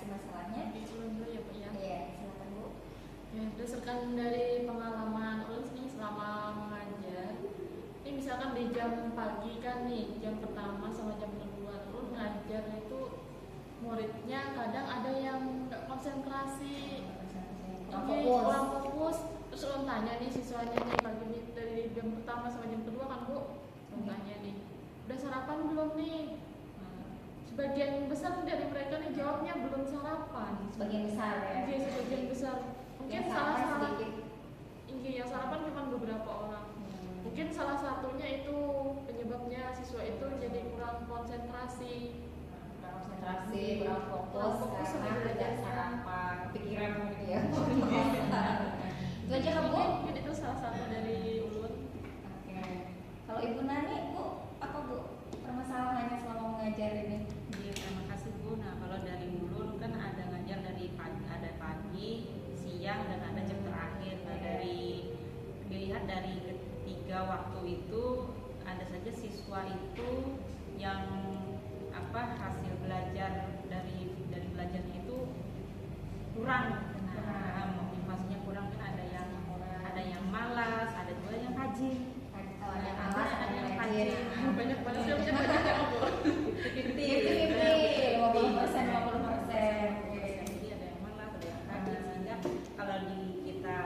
masalahnya. Diulang dulu ya Bu ya. Iya, silakan Bu. Ya, berdasarkan dari pengalaman ulun nih selama mengajar, ini misalkan di jam pagi kan nih, jam pertama sama jam kedua, ulun ngajar itu muridnya kadang ada yang nggak konsentrasi, kurang fokus. Terus ulun tanya nih siswanya nih pagi nih dari jam pertama sama jam kedua kan Bu, ulun tanya nih, udah sarapan belum nih? Sebagian besar dari mereka nih jawabnya belum sarapan. Sebagian besar ya. Iya, sebagian besar. Mungkin salah yang sarapan cuma beberapa orang. Mungkin salah satunya itu penyebabnya siswa itu jadi kurang konsentrasi, kurang fokus karena tidak sarapan, kepikiran gitu ya. Itu aja kan Bu? Mungkin itu salah satu dari ulun. Oke. Kalau Ibu Nani, Bu, apa Bu permasalahannya selama mengajar ini? Iya, terima kasih Bu. Nah, kalau dari ulun kan ada ngajar dari pagi, siang dan ada jam terakhir. Nah, dari dilihat dari ketiga waktu itu ada saja siswa itu yang hasil belajar dari belajarnya itu kurang. Nah, motivasinya kurang, kan ada yang malas, ada juga yang rajin. Ada yang malas, ada yang rajin. Banyak banget sih banyak Bu. 50-50, 50%. Jadi ada yang malas, ada yang rajin, sehingga kalau kita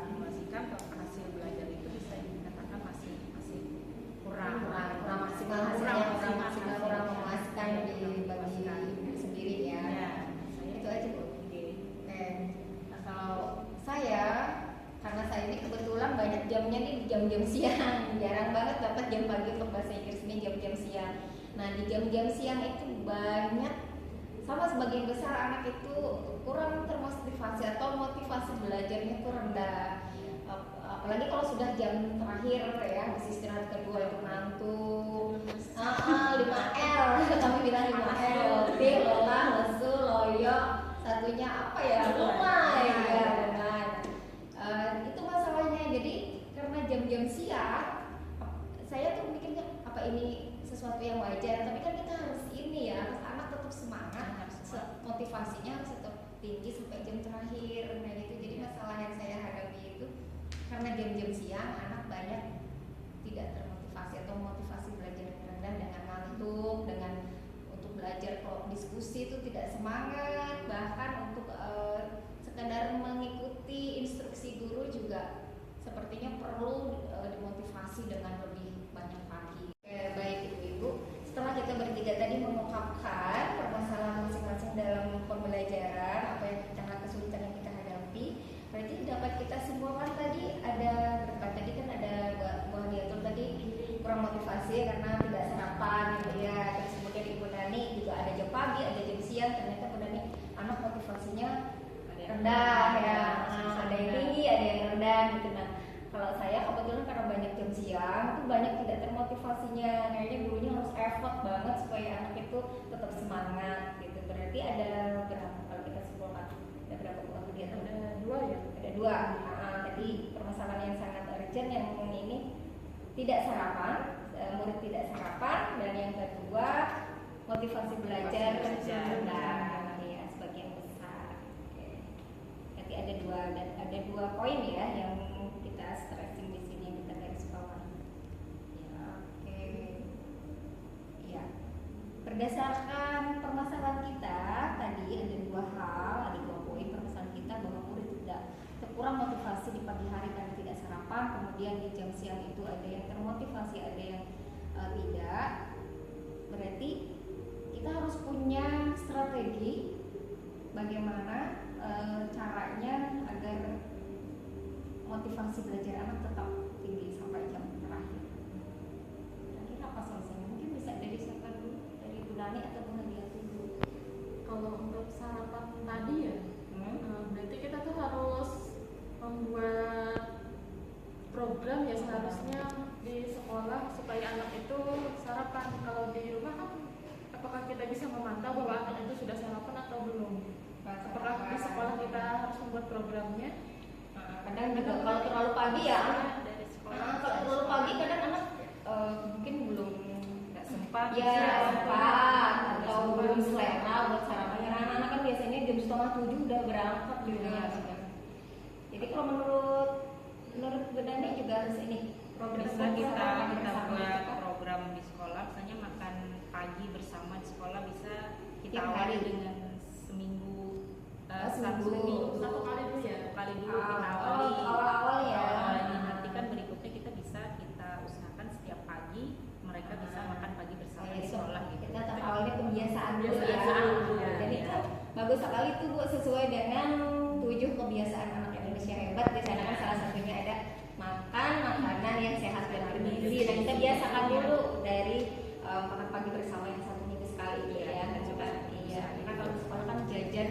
akumulasikan hasil belajar itu bisa dikatakan masih kurang maksimal hasilnya, kurang memuaskan bagi ibu sendiri ya. Itu aja Bu. Oke. Nah, kalau saya, karena saya ini kebetulan banyak jamnya nih di jam-jam siang, jarang banget dapat jam pagi untuk bahasa Inggris ini jam-jam siang. Nah, di jam-jam siang itu banyak sama sebagian besar anak itu kurang termotivasi atau motivasi belajarnya itu rendah. Apalagi kalau sudah jam terakhir ya, masih istirahat kedua itu ngantuk. 5L, kami bilang 5L, lelah, lesu, loyo, satunya apa ya? Lumai ya, lumai. Itu masalahnya. Jadi karena jam-jam siang, saya tuh mikirnya apa ini sesuatu yang wajar, tapi kan kita harus ini ya, harus anak tetap semangat, motivasinya harus tetap tinggi sampai jam terakhir. Nah itu jadi masalah yang saya hadapi itu karena jam-jam siang anak banyak tidak termotivasi atau motivasi belajar yang rendah dengan ngantuk, dengan untuk belajar kalau diskusi itu tidak semangat, bahkan untuk sekedar mengikuti instruksi guru juga sepertinya perlu dimotivasi dengan lebih banyak pagi. Baik Ibu-Ibu, setelah kita bertiga tadi mengungkapkan permasalahan masing-masing dalam pembelajaran, apa yang kesulitan yang kita hadapi, berarti dapat kita simpulkan tadi ada berapa tadi kan ada buah diatur tadi kurang motivasi karena tidak sarapan gitu ya. Terus kemudian Ibu Nani juga ada jam pagi, ada jam siang, ternyata Ibu Nani anak motivasinya rendah ya, ada yang tinggi, ada yang rendah gitu. Nah, kalau saya kebetulan karena banyak jam siang itu banyak tidak termotivasinya, kayaknya gurunya harus effort banget supaya anak itu tetap semangat gitu. Berarti ada berapa kalau kita simpulkan? Ada berapa buah dia? Ada 2 ya. Ada 2. Tadi permasalahan yang sangat urgent yang ini tidak sarapan, murid tidak sarapan, dan yang kedua motivasi belajar rendah ya sebagian besar. Oke. Nanti ada dua poin ya yang kita stressing di sini, kita garis bawah. Ya, oke. Ya. Berdasarkan permasalahan kita tadi ada 2 hal, ada 2 poin permasalahan kita bahwa murid tidak kurang motivasi di pagi hari karena tidak sarapan, kemudian di jam siang itu ada yang termotivasi, ada yang tidak. Berarti kita harus punya strategi bagaimana caranya agar motivasi belajar anak tetap tinggi sampai jam terakhir. Kira-kira apa solusinya? Mungkin bisa dari siapa dulu, dari Bu Nani atau Bu Nadia dulu. Kalau untuk sarapan tadi ya, berarti kita tuh harus membuat program ya seharusnya di sekolah supaya anak itu sarapan. Kalau di rumah kan apakah kita bisa memantau bahwa anak itu sudah sarapan atau belum? Apakah di sekolah kita harus membuat programnya? Kadang juga kalau terlalu pagi ya, dari sekolah. kalau terlalu pagi kadang anak mungkin belum sempat ya sempat atau belum selera buat sarapan. Karena anak-anak kan biasanya jam 6:30 udah berangkat juga. Jadi kalau menurut Bu Dani juga harus ini program Bisa kita bersama buat gitu, Kak. program di sekolah, misalnya makan pagi bersama di sekolah, bisa kita Tiap awali hari. dengan seminggu, Seminggu. Satu kali dulu ya. satu kali dulu kita awali. Awal-awal ya. Ini nanti kan berikutnya kita usahakan setiap pagi mereka bisa makan pagi bersama di Jadi sekolah gitu. kita tahap awalnya kebiasaan dulu ya. Kebiasaan dulu ya. Dan itu bagus sekali tuh Bu, sesuai dengan 7 kebiasaan anak Indonesia hebat. Di sana kan salah satunya ada makan makanan yang sehat dan bergizi. Dan kita biasakan dulu dari makan pagi bersama yang 1 minggu sekali gitu ya. Kita coba. Iya, karena kalau di sekolah kan jajan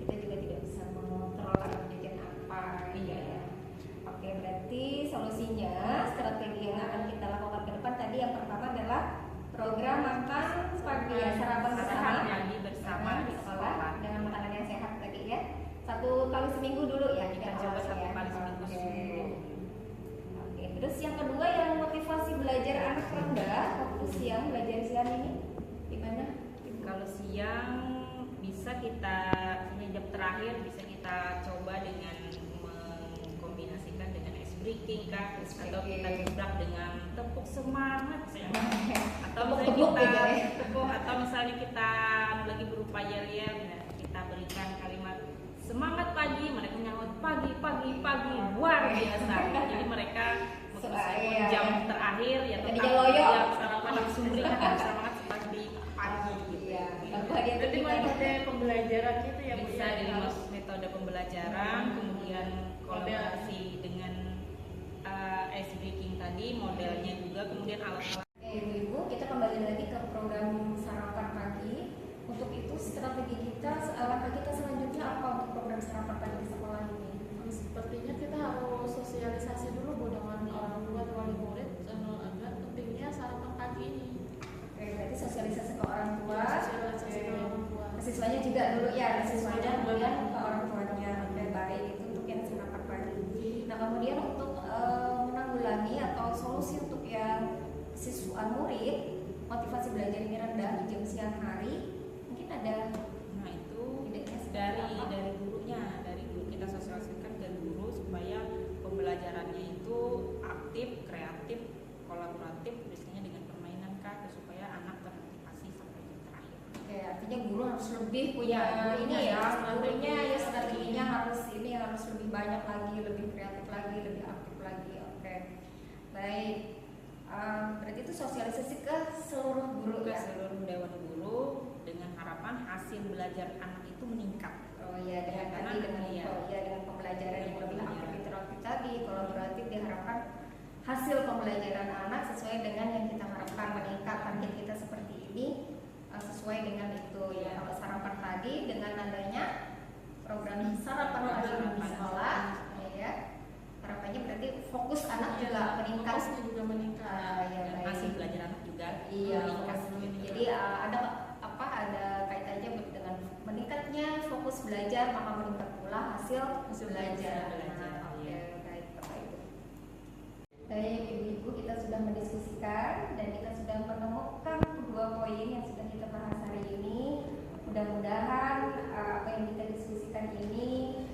kita juga tidak bisa mengontrol anak jajan apa. Iya. Ya. Oke, berarti solusinya strategi yang akan kita lakukan ke depan tadi yang pertama adalah program makan pagi ya, sarapan bersama pagi bersama di sekolah dengan makanan yang sehat tadi ya. 1 kali seminggu dulu ya Kita tidak coba awal 1 ya. kali seminggu Oke. dulu. Oke, terus yang kedua yang motivasi belajar anak rendah waktu siang, belajar siang ini gimana? Kalau siang bisa kita, ini jam terakhir bisa kita coba dengan mengkombinasikan dengan ice breaking kah, atau kita gebrak dengan tepuk semangat atau misalnya Tepuk-tepuk kita gitu ya. tepuk, atau misalnya kita lagi berupaya liar, nah, kita berikan kalimat semangat pagi, mereka nyaut pagi pagi pagi luar biasa. Jadi mereka meskipun iya, jam iya. terakhir ya Tadinya tetap loyo. ya, sarapan langsung berikan semangat seperti pagi gitu. Iya. Bahagia Berarti gimana? metode pembelajaran gitu ya Bu Bisa ya. dari metode pembelajaran, kemudian kolaborasi dengan ice breaking tadi, modelnya juga, kemudian alat-alat. Oke, Ibu-ibu, kita kembali lagi ke program sarapan pagi. Untuk itu strategi kita, langkah kita selanjutnya apa untuk program sarapan pagi di sekolah ini? Sepertinya kita harus sosialisasi dulu Bu dengan orang tua dan wali murid agar pentingnya sarapan pagi ini. Oke, berarti sosialisasi ke orang tua, Sosialisasi ke orang tua. ke siswanya juga dulu ya, ke siswanya kemudian ke orang tuanya. Oke, baik, itu untuk yang sarapan pagi. Nah, kemudian untuk menanggulangi atau solusi untuk yang siswa murid motivasi belajar ini rendah di jam siang hari, mungkin ada Nah itu idenya seperti apa? dari gurunya, dari guru kita sosialisasikan ke guru supaya pembelajarannya itu aktif, kreatif, kolaboratif, biasanya dengan permainan kah, supaya anak termotivasi sampai jam terakhir. Oke, artinya guru harus lebih punya Ya, ini ya, strateginya gurunya ya strateginya harus ini harus lebih banyak lagi, lebih kreatif lagi, lebih aktif lagi. Oke, baik. Berarti itu sosialisasi ke seluruh guru Ke ya. seluruh dewan guru dengan harapan hasil belajar anak itu meningkat. Oh iya, dengan Ya, tadi dengan iya. dengan pembelajaran yang lebih aktif Pembelajaran. interaktif tadi, kolaboratif diharapkan hasil pembelajaran anak sesuai dengan yang kita harapkan, meningkat target kita seperti ini sesuai dengan itu ya. Kalau sarapan tadi dengan adanya program sarapan pagi di sekolah ya, harapannya berarti fokus anak juga meningkat. Fokusnya juga meningkat. Ya, Dan baik. hasil belajar anak juga Iya, meningkat. fokus. Jadi ada kaitannya dengan meningkatnya fokus belajar, maka meningkat pula hasil belajar. belajar, Oke, iya. baik Bapak Ibu. Baik Ibu-ibu, kita sudah mendiskusikan dan kita sudah menemukan 2 poin yang sudah kita bahas hari ini. Mudah-mudahan apa yang kita diskusikan ini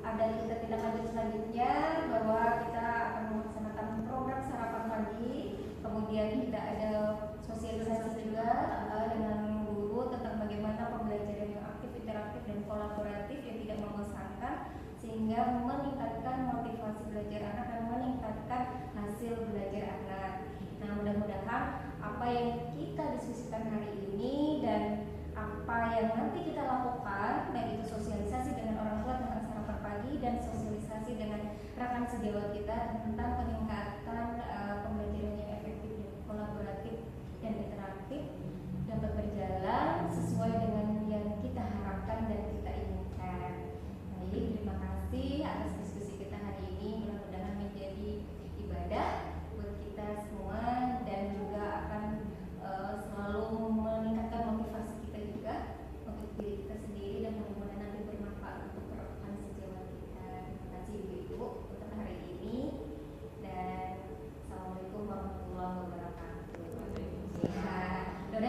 ada kita tindak lanjut selanjutnya, bahwa kita akan melaksanakan program sarapan pagi, kemudian kita ada sosialisasi juga dengan guru tentang bagaimana pembelajaran yang aktif, interaktif dan kolaboratif yang tidak membosankan, sehingga meningkatkan motivasi belajar anak dan meningkatkan hasil belajar anak. Nah, mudah-mudahan apa yang kita diskusikan hari ini dan apa yang nanti kita lakukan, baik itu sosialisasi dengan orang tua tentang sarapan pagi dan sosialisasi dengan rekan sejawat kita tentang peningkatan pembelajaran yang efektif, kolaboratif dan interaktif dapat berjalan sesuai dengan yang kita harapkan dan kita inginkan. Baik, terima kasih atas diskusi kita hari ini. Mudah-mudahan menjadi ibadah buat kita semua dan juga akan selalu meningkatkan motivasi kita juga untuk diri kita sendiri dan mudah-mudahan nanti bermanfaat untuk rekan sejawat kita. Terima kasih Ibu untuk hari ini dan Assalamualaikum warahmatullahi wabarakatuh. Ya,